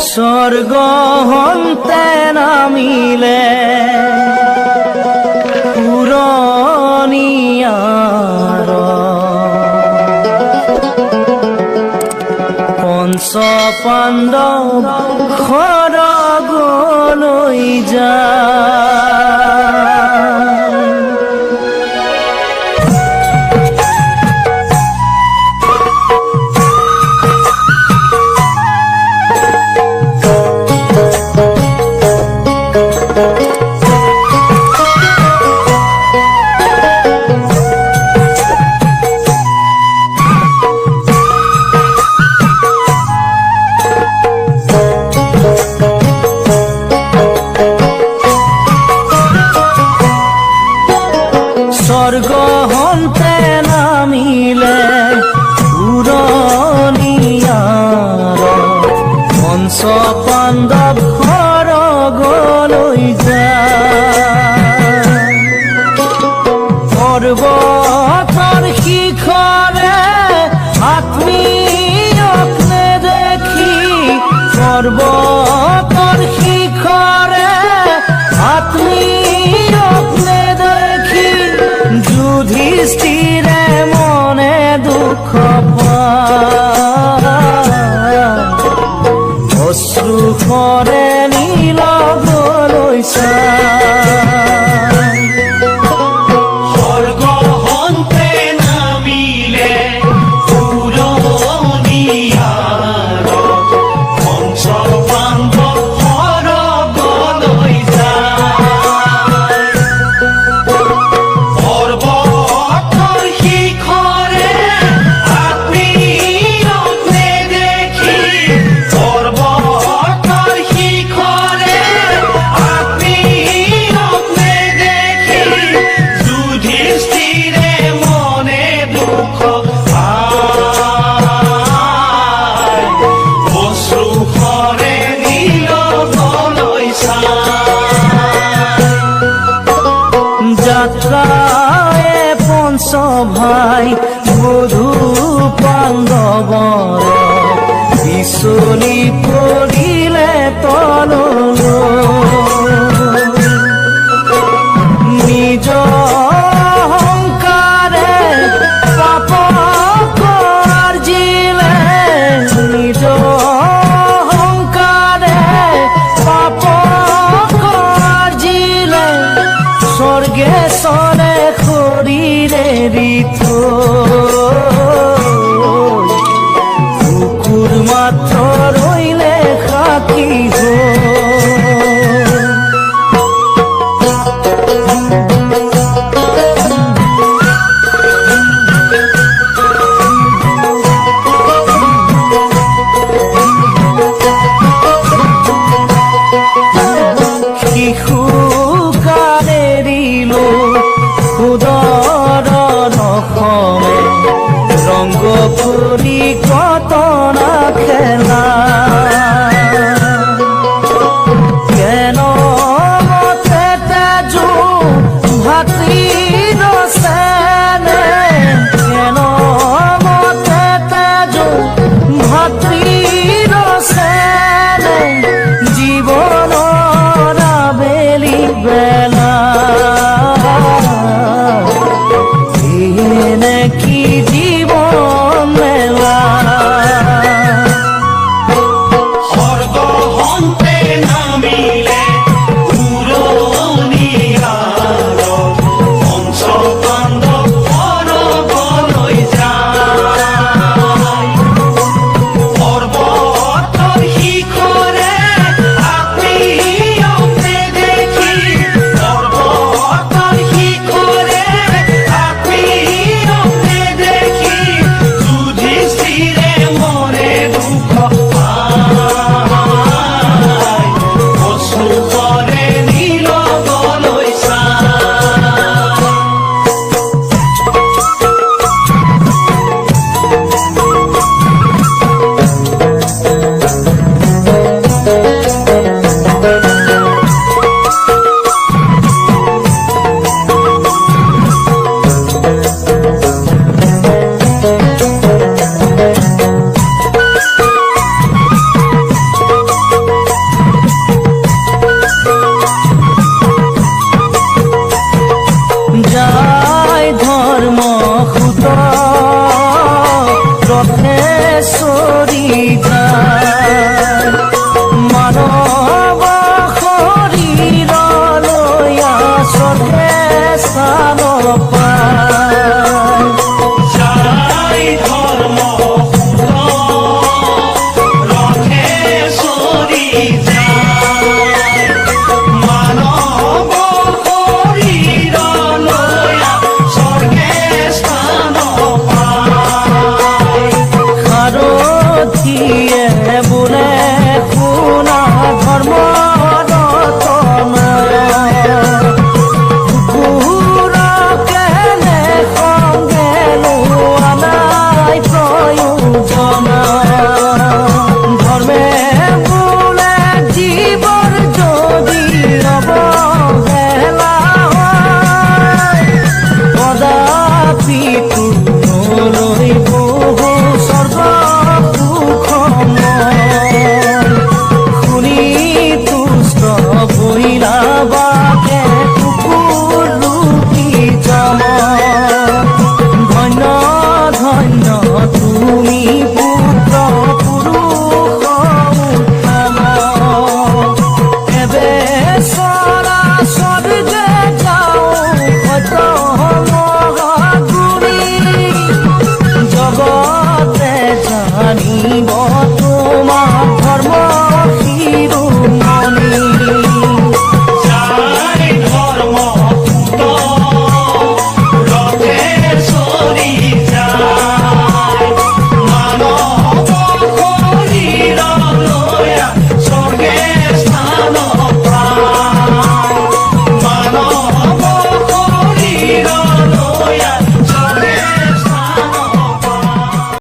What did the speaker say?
স্বৰ্গ হন্তে নামিলে পুৰনিয়াৰ পঞ্চ পাণ্ডৱ খড়গলৈ যায়। স্বৰ্গ হন্তে নামিলে পুৰনিয়াৰ পঞ্চ পাণ্ডৱ খড়গলৈ যায়। পৰ্বতৰ শিখৰে আত্মীয়ক নেদেখি পৰ্বতৰ শিখৰে আত্মীয়ক নেদেখি যুধিষ্ঠিৰে মনে দুখ পায়। অশ্ৰুসৰে নীলগলৈ চায়। স্বৰ্গ হন্তে নামিলে পুৰনিয়াৰ পঞ্চ পাণ্ডৱ খড়গলৈ যায়। পৰ্বতৰ শিখৰে আত্মীয়ক নেদেখি পৰ্বতৰ শিখৰে আত্মীয়ক নেদেখি যুধিষ্ঠিৰে মনে দুখ পায়। অশ্ৰুসৰে নীলগলৈ চায়। যাত্ৰায়ে পঞ্চ ভাই বধূ পাণ্ডৱৰ বিচলি পৰিলে তললৈ। নিজ অহংকাৰে পাপ কাৰ্জিলে নিজ অহংকাৰে পাপ কাৰ্জিলে স্বৰ্গেশ্বৰে শৰীৰে থৈ কুকুৰ মাত্ৰ ৰৈলে সাক্ষী